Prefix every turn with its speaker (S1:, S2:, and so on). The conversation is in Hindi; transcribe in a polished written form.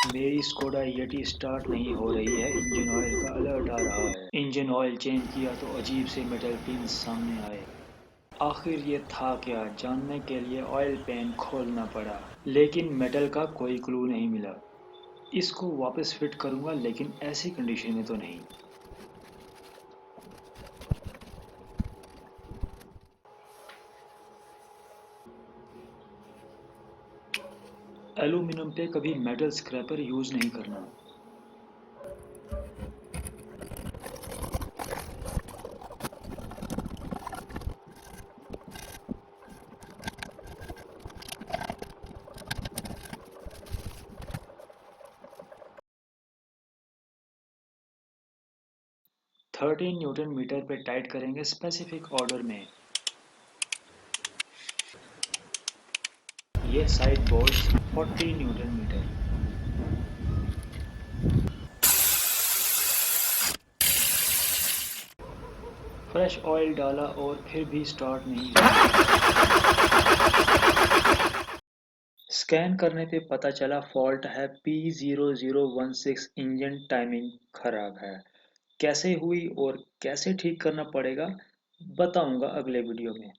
S1: मेरी स्कोडा यटी स्टार्ट नहीं हो रही है। इंजन ऑयल का अलर्ट आ रहा है। इंजन ऑयल चेंज किया तो अजीब से मेटल पिंस सामने आए। आखिर ये था क्या, जानने के लिए ऑयल पैन खोलना पड़ा, लेकिन मेटल का कोई क्लू नहीं मिला। इसको वापस फिट करूंगा, लेकिन ऐसी कंडीशन में तो नहीं। एल्यूमीनियम पे कभी मेटल स्क्रैपर यूज नहीं करना। 13 न्यूटन मीटर पे टाइट करेंगे स्पेसिफिक ऑर्डर में। ये side bolts 40 newton metre. Fresh oil डाला और फिर भी स्टार्ट नहीं हुआ। स्कैन करने पे पता चला फॉल्ट है P0016, इंजन टाइमिंग खराब है। कैसे हुई और कैसे ठीक करना पड़ेगा बताऊंगा अगले वीडियो में।